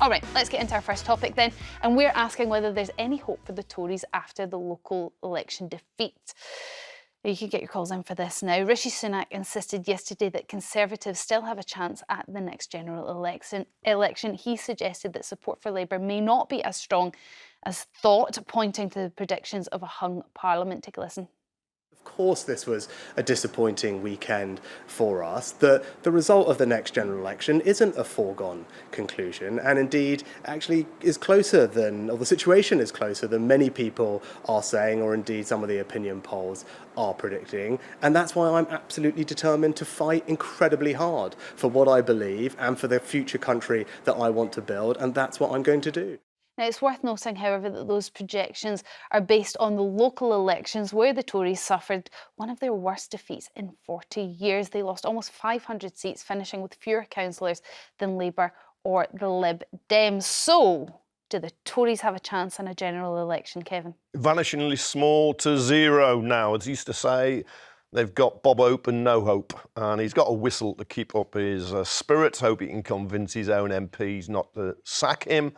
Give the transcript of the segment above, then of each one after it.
All right, let's get into our first topic then. And we're asking whether there's any hope for the Tories after the local election defeat. You can get your calls in for this now. Rishi Sunak insisted yesterday that Conservatives still have a chance at the next general election. He suggested that support for Labour may not be as strong as thought, pointing to the predictions of a hung Parliament. Take a listen. Of course this was a disappointing weekend for us. The result of the next general election isn't a foregone conclusion, and indeed actually is closer than, or the situation is closer than many people are saying, or indeed some of the opinion polls are predicting. And that's why I'm absolutely determined to fight incredibly hard for what I believe and for the future country that I want to build, and that's what I'm going to do. Now, it's worth noting, however, that those projections are based on the local elections where the Tories suffered one of their worst defeats in 40 years. They lost almost 500 seats, finishing with fewer councillors than Labour or the Lib Dems. So, do the Tories have a chance in a general election, Kevin? Vanishingly small to zero now. As he used to say, they've got Bob Hope and no hope. And he's got a whistle to keep up his spirits. Hope he can convince his own MPs not to sack him.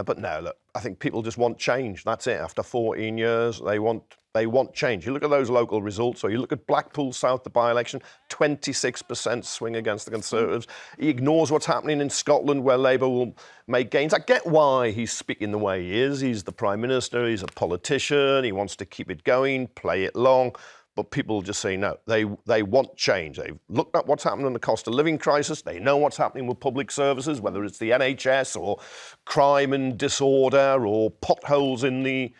But no, look, I think people just want change. That's it. After 14 years, they want change. You look at those local results, or you look at Blackpool South, the by-election, 26% swing against the Conservatives. He ignores what's happening in Scotland, where Labour will make gains. I get why he's speaking the way he is. He's the Prime Minister, he's a politician, he wants to keep it going, play it long. But people just say no, they want change. They've looked at what's happening in the cost of living crisis. They know what's happening with public services, whether it's the NHS or crime and disorder or potholes in the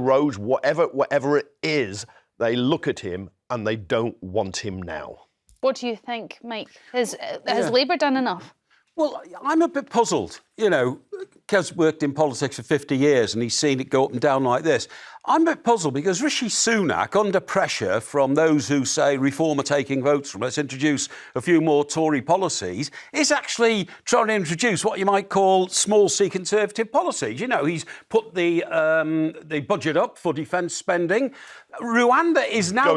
roads, whatever it is, they look at him and they don't want him now. What do you think, Mike? Has Labour done enough? Well, I'm a bit puzzled. You know, Kev's worked in politics for 50 years and he's seen it go up and down like this. I'm a bit puzzled because Rishi Sunak, under pressure from those who say reform are taking votes from us, introduce a few more Tory policies, is actually trying to introduce what you might call small C Conservative policies. You know, he's put the budget up for defence spending. Rwanda is now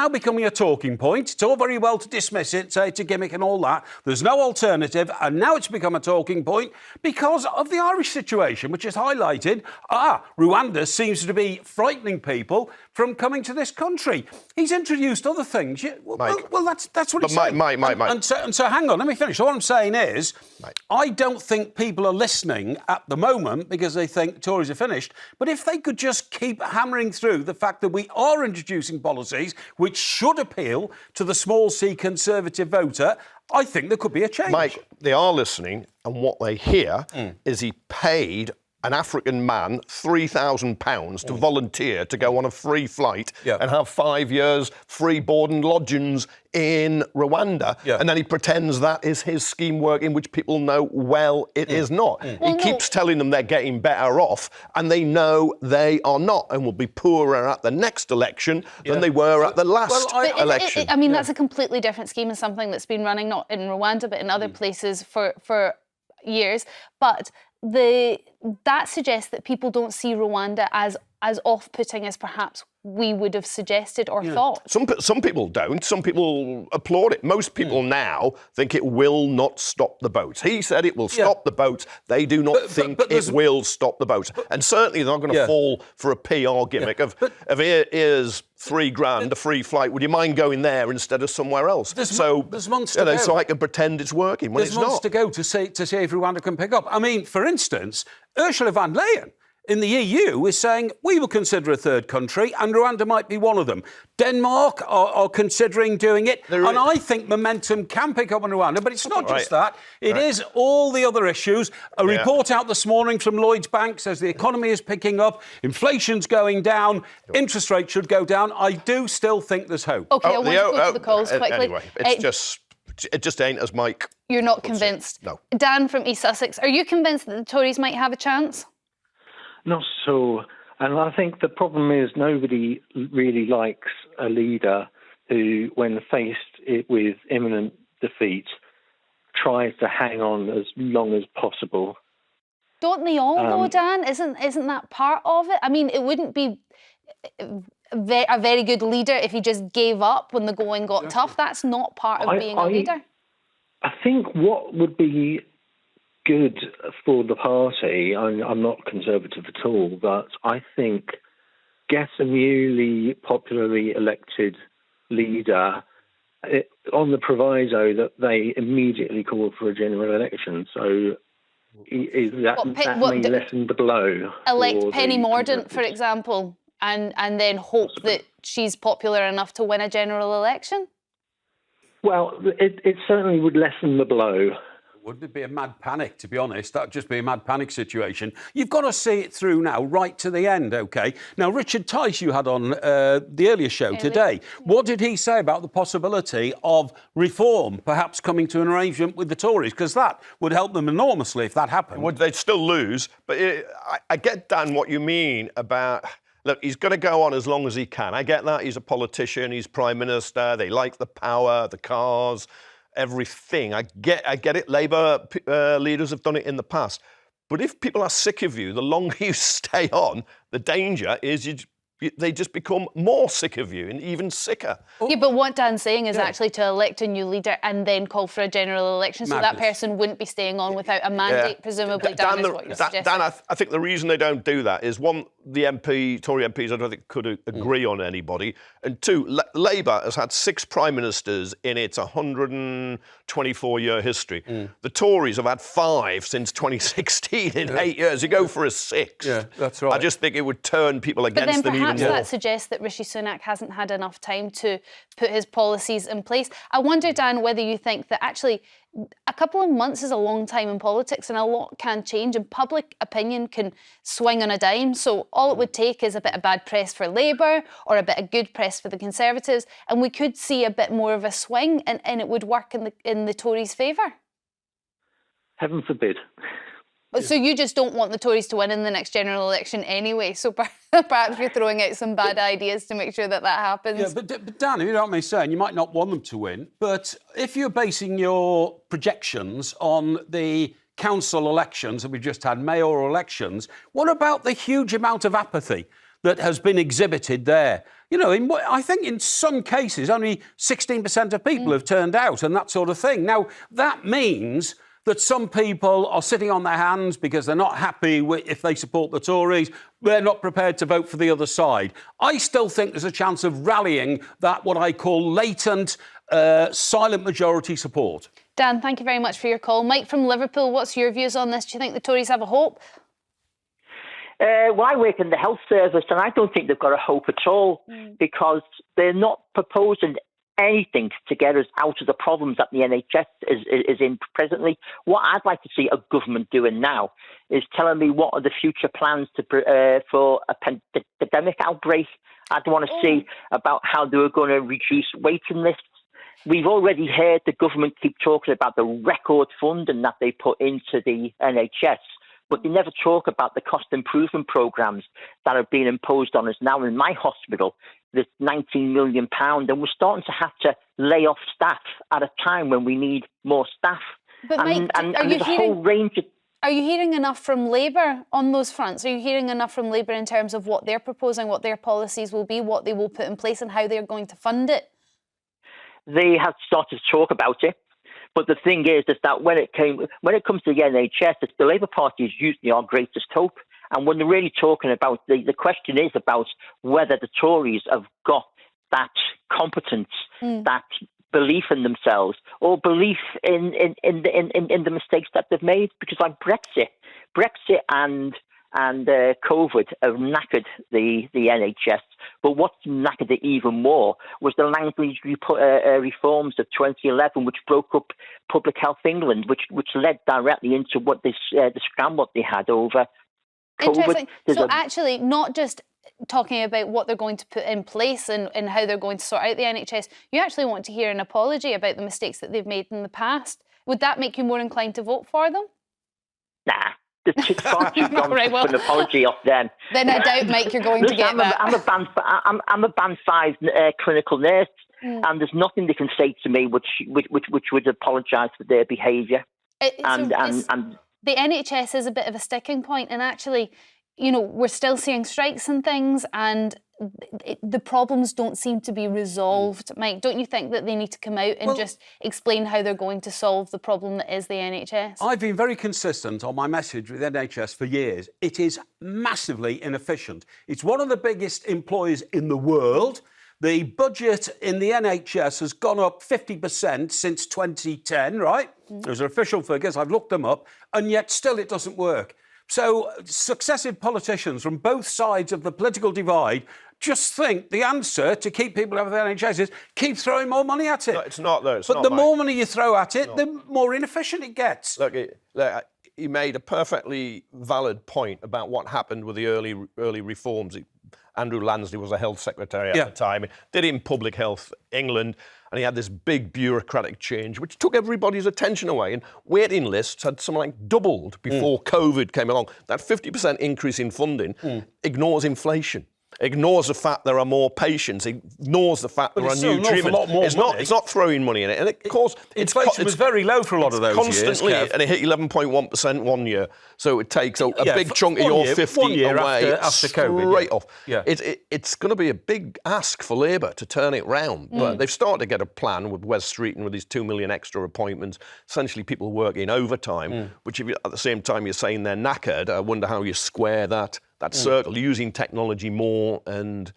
becoming a talking point. It's all very well to dismiss it, say it's a gimmick and all that. There's no alternative, and now it's become a talking point because of the Irish situation, which is highlighted. Rwanda seems to be frightening people from coming to this country. He's introduced other things. That's what he's saying. Mike. And so hang on, let me finish. All I'm saying is, Mike, I don't think people are listening at the moment because they think Tories are finished. But if they could just keep hammering through the fact that we are introducing policies which should appeal to the small C Conservative voter, I think there could be a change. Mike, they are listening, and what they hear is he paid an African man £3,000 to volunteer to go on a free flight and have 5 years free board and lodgings in Rwanda. And then he pretends that is his scheme working, which people know well it is not. He keeps telling them they're getting better off, and they know they are not, and will be poorer at the next election than they were at the last election. I mean, that's a completely different scheme and something that's been running not in Rwanda but in other places for years. But that suggests that people don't see Rwanda as off-putting as perhaps we would have suggested or thought. Some people don't. Some people applaud it. Most people now think it will not stop the boats. He said it will stop the boats. They do not think it will stop the boats. And certainly they're not going to fall for a PR gimmick of here's £3,000, a free flight. Would you mind going there instead of somewhere else? There's months to go. So I can pretend it's working when it's not. There's months to go to see if Rwanda can pick up. I mean, for instance, Ursula von der Leyen in the EU is saying we will consider a third country, and Rwanda might be one of them. Denmark are considering doing it, and I think momentum can pick up on Rwanda, but it's not just that. It is all the other issues. A report out this morning from Lloyds Bank says the economy is picking up, inflation's going down, interest rates should go down. I do still think there's hope. OK, I want to go to the calls quickly. Anyway, it just ain't as Mike. You're not convinced? No. Dan from East Sussex, are you convinced that the Tories might have a chance? Not at all. And I think the problem is nobody really likes a leader who, when faced with imminent defeat, tries to hang on as long as possible. Don't they all, though, Dan? Isn't that part of it? I mean, it wouldn't be a very good leader if he just gave up when the going got tough. That's not part of being a leader. I think what would be good for the party. I'm not Conservative at all, but I think get a newly popularly elected leader on the proviso that they immediately call for a general election. So that may lessen the blow. Elect Penny Mordaunt, for example, and then hope that she's popular enough to win a general election? Well, it certainly would lessen the blow. Wouldn't it be a mad panic, to be honest? That would just be a mad panic situation. You've got to see it through now, right to the end, OK? Now, Richard Tice, you had on the earlier show today. What did he say about the possibility of reform, perhaps coming to an arrangement with the Tories? Because that would help them enormously if that happened. They'd still lose. But I get, Dan, what you mean about... Look, he's going to go on as long as he can. I get that. He's a politician. He's Prime Minister. They like the power, the cars, everything. I get it. Labour leaders have done it in the past. But if people are sick of you, the longer you stay on, the danger is they just become more sick of you and even sicker. Yeah, but what Dan's saying is actually to elect a new leader and then call for a general election, so that person wouldn't be staying on without a mandate, presumably. Dan, is what you're suggesting. Dan, I think the reason they don't do that is, one, the Tory MPs, I don't think could agree on anybody, and two, Labour has had 6 prime ministers in its 124-year history. The Tories have had 5 since 2016 in 8 years. You go for a 6. Yeah, that's right. I just think it would turn people against them even more. Perhaps that suggests that Rishi Sunak hasn't had enough time to put his policies in place. I wonder, Dan, whether you think that actually a couple of months is a long time in politics and a lot can change and public opinion can swing on a dime. So all it would take is a bit of bad press for Labour or a bit of good press for the Conservatives, and we could see a bit more of a swing and it would work in the Tories' favour. Heaven forbid. So you just don't want the Tories to win in the next general election anyway, so perhaps you're throwing out some bad ideas to make sure that happens. Yeah, but Dan, you know what I'm saying? You might not want them to win, but if you're basing your projections on the council elections that we've just had, mayoral elections, what about the huge amount of apathy that has been exhibited there? You know, I think in some cases only 16% of people have turned out and that sort of thing. Now, that means that some people are sitting on their hands because they're not happy if they support the Tories. They're not prepared to vote for the other side. I still think there's a chance of rallying that, what I call latent, silent majority support. Dan, thank you very much for your call. Mike from Liverpool, what's your views on this? Do you think the Tories have a hope? Well, I work in the health service and I don't think they've got a hope at all because they're not proposing anything to get us out of the problems that the NHS is in presently. What I'd like to see a government doing now is telling me what are the future plans for a pandemic outbreak. I'd want to see about how they were going to reduce waiting lists. We've already heard the government keep talking about the record funding that they put into the NHS, but they never talk about the cost improvement programmes that are being imposed on us now. In my hospital, there's £19 million, and we're starting to have to lay off staff at a time when we need more staff. But Mike, and there's a whole range of... Are you hearing enough from Labour on those fronts? Are you hearing enough from Labour in terms of what they're proposing, what their policies will be, what they will put in place and how they're going to fund it? They have started to talk about it. But the thing is that when it comes to the NHS, the Labour Party is usually our greatest hope. And when they're really talking about, the question is about whether the Tories have got that competence, that belief in themselves, or belief in the mistakes that they've made. Because like Brexit and COVID have knackered the NHS. But what's knackered it even more was the language reforms of 2011, which broke up Public Health England, which led directly into what the scramble they had over COVID. Interesting. So actually, not just talking about what they're going to put in place and how they're going to sort out the NHS, you actually want to hear an apology about the mistakes that they've made in the past. Would that make you more inclined to vote for them? Nah. There's far too gone right, well, for an apology off them. Then I doubt, Mike, you're going to get that. I'm a band 5 clinical nurse, and there's nothing they can say to me which would apologise for their behaviour. The NHS is a bit of a sticking point, and actually, you know, we're still seeing strikes and things, and the problems don't seem to be resolved. Mike, don't you think that they need to come out and just explain how they're going to solve the problem that is the NHS? I've been very consistent on my message with NHS for years. It is massively inefficient. It's one of the biggest employers in the world. The budget in the NHS has gone up 50% since 2010, right? Those are official figures. I've looked them up. And yet still it doesn't work. So successive politicians from both sides of the political divide just think the answer to keep people out of the NHS is keep throwing more money at it. No, it's not, though. But the more money you throw at it, the more inefficient it gets. Look, he made a perfectly valid point about what happened with the early reforms. Andrew Lansley was a health secretary at the time. He did it in Public Health England, and he had this big bureaucratic change, which took everybody's attention away. And waiting lists had something like doubled before COVID came along. That 50% increase in funding ignores inflation. Ignores the fact there are more patients. Ignores the fact there are new treatments. It's not throwing money in it. And of course, inflation was very low for a lot of those constantly, years, and it hit 11.1% one year. So it takes a big chunk of your 50 away after COVID, straight off. Yeah. It's going to be a big ask for Labour to turn it round. But they've started to get a plan with Wes Streeton with his 2 million extra appointments. Essentially, people working overtime, which if at the same time you're saying they're knackered, I wonder how you square that circle, using technology more and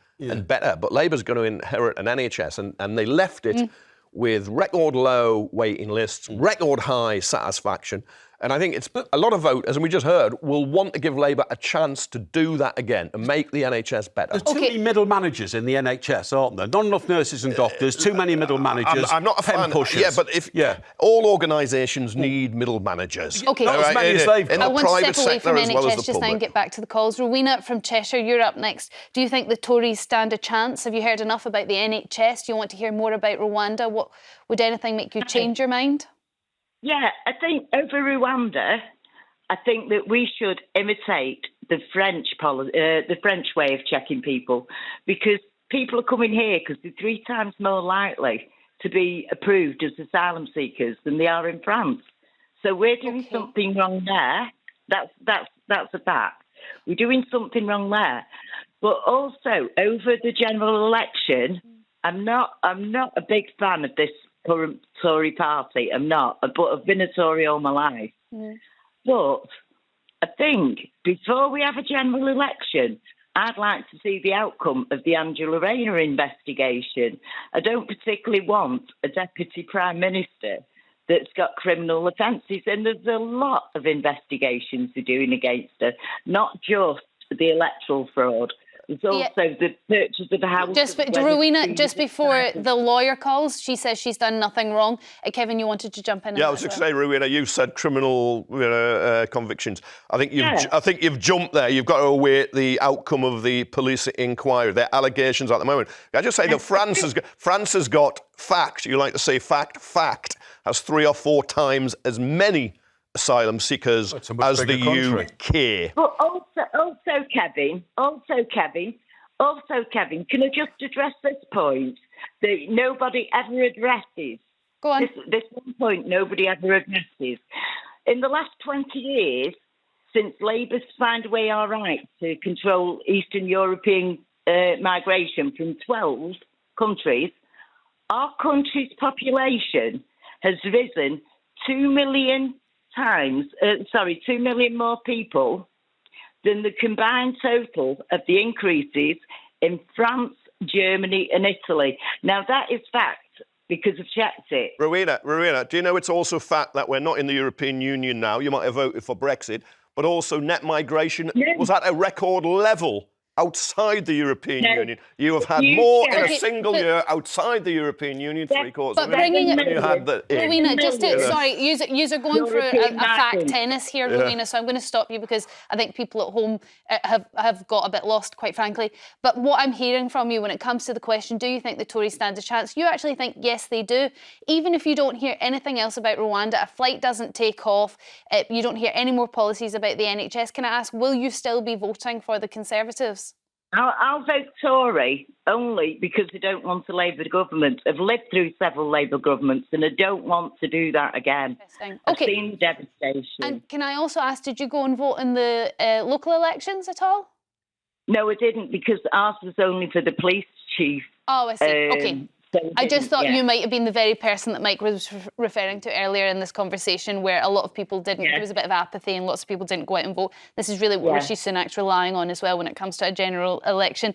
better. But Labour's going to inherit an NHS, and they left it with record low waiting lists, record high satisfaction. And I think it's a lot of voters, and we just heard, will want to give Labour a chance to do that again and make the NHS better. There's too many middle managers in the NHS, aren't there? Not enough nurses and doctors, too many middle managers. I'm not a fan. Pushers. Yeah, but all organisations need middle managers. OK. Not as many as they've got. I want to step away from NHS just now and get back to the calls. Rowena from Cheshire, you're up next. Do you think the Tories stand a chance? Have you heard enough about the NHS? Do you want to hear more about Rwanda? Would anything make you change your mind? Yeah, I think over Rwanda, I think that we should imitate the French way of checking people, because people are coming here because they're 3 times more likely to be approved as asylum seekers than they are in France. So we're doing something wrong there. That's a fact. We're doing something wrong there. But also over the general election, I'm not a big fan of this current Tory party. I'm not, but I've been a Tory all my life. But I think before we have a general election, I'd like to see the outcome of the Angela Rayner investigation. I don't particularly want a deputy prime minister that's got criminal offences, and there's a lot of investigations they're doing against her, not just the electoral fraud. There's also the purchase of the house. Rowena, just before the lawyer calls, she says she's done nothing wrong. Kevin, you wanted to jump in? Yeah, I was going to say, Rowena, you said criminal convictions. I think you've jumped there. You've got to await the outcome of the police inquiry. Their allegations at the moment. I just say that France has got fact. You like to say fact has 3 or 4 times as many asylum seekers as the UK. But also, Kevin, can I just address this point that nobody ever addresses? Go on. This one point nobody ever addresses. In the last 20 years, since Labour's found a way all right to control Eastern European migration from 12 countries, our country's population has risen 2 million more people than the combined total of the increases in France, Germany and Italy. Now, that is fact, because I've checked it. Rowena, do you know it's also fact that we're not in the European Union now? You might have voted for Brexit, but also net migration was at a record level outside the European Union. You have had more in a single year outside the European Union, 3/4 but bringing it, you had the Rowena, you're going through a fact tennis here, Rowena, so I'm going to stop you because I think people at home have got a bit lost, quite frankly. But what I'm hearing from you when it comes to the question, do you think the Tories stand a chance? You actually think, yes, they do. Even if you don't hear anything else about Rwanda, a flight doesn't take off, you don't hear any more policies about the NHS, can I ask, will you still be voting for the Conservatives? I'll vote Tory only because I don't want a Labour government. I've lived through several Labour governments and I don't want to do that again. I've seen devastation. And can I also ask, did you go and vote in the local elections at all? No, I didn't, because ours was only for the police chief. Oh, I see. Okay. So I just thought yeah. you might have been the very person that Mike was referring to earlier in this conversation, where a lot of people didn't, there was a bit of apathy and lots of people didn't go out and vote. This is really what Rishi Sunak's relying on as well when it comes to a general election.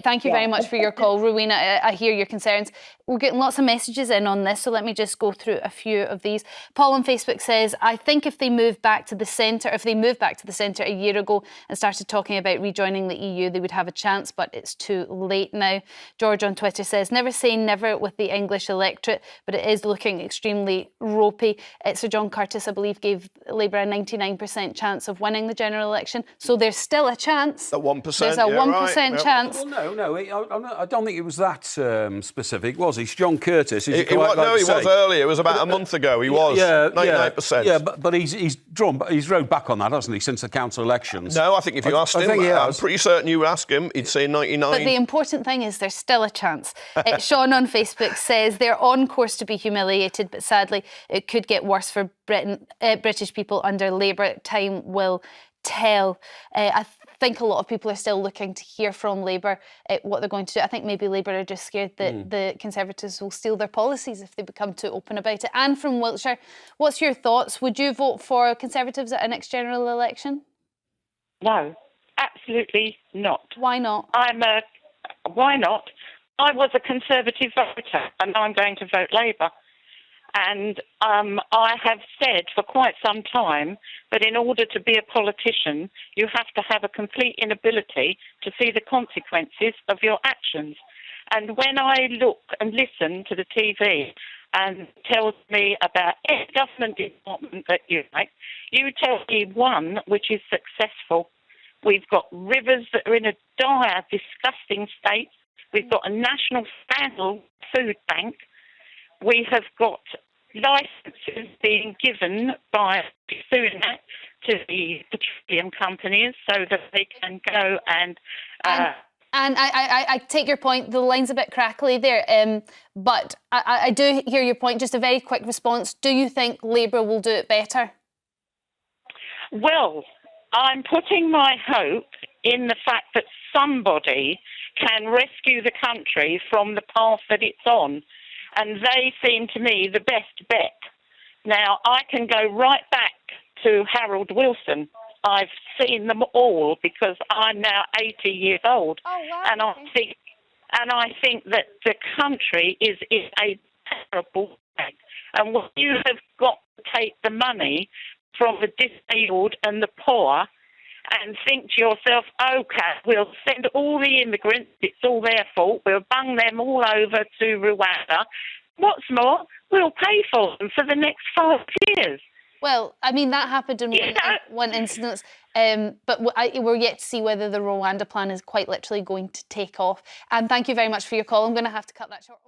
Thank you very much for your call, Rowena. I hear your concerns. We're getting lots of messages in on this, so let me just go through a few of these. Paul on Facebook says, I think if they moved back to the centre, a year ago and started talking about rejoining the EU, they would have a chance, but it's too late now. George on Twitter says, never say never with the English electorate, but it is looking extremely ropey. Sir John Curtis, I believe, gave Labour a 99% chance of winning the general election, so there's still a chance. At 1%, there's a 1% chance. Well, no, I don't think it was that specific, was he? John Curtis. He was earlier. It was about a month ago. He was 99%. Yeah, but he's rode back on that, hasn't he, since the council elections? No, I think if you asked him, I'm pretty certain you ask him, he'd say 99. But the important thing is there's still a chance. Sean on Facebook says they're on course to be humiliated, but sadly it could get worse for British people under Labour. Time will tell. I think a lot of people are still looking to hear from Labour what they're going to do. I think maybe Labour are just scared that the Conservatives will steal their policies if they become too open about it. Anne from Wiltshire, what's your thoughts? Would you vote for Conservatives at a next general election? No, absolutely not. Why not? Why not? I was a Conservative voter and I'm going to vote Labour. And I have said for quite some time that in order to be a politician, you have to have a complete inability to see the consequences of your actions. And when I look and listen to the TV and tells me about any government department that you like, you tell me one which is successful. We've got rivers that are in a dire, disgusting state. We've got a national scandal food bank. We have got licences being given by Sunak to the petroleum companies so that they can go and I take your point. The line's a bit crackly there, but I do hear your point. Just a very quick response. Do you think Labour will do it better? Well, I'm putting my hope in the fact that somebody can rescue the country from the path that it's on. And they seem to me the best bet. Now, I can go right back to Harold Wilson. I've seen them all because I'm now 80 years old. Oh, wow. And I think that the country is in a terrible state. And when you have got to take the money from the disabled and the poor and think to yourself, OK, we'll send all the immigrants, it's all their fault, we'll bung them all over to Rwanda. What's more, we'll pay for them for the next 5 years. Well, I mean, that happened in one instance, but we're yet to see whether the Rwanda plan is quite literally going to take off. And thank you very much for your call. I'm going to have to cut that short.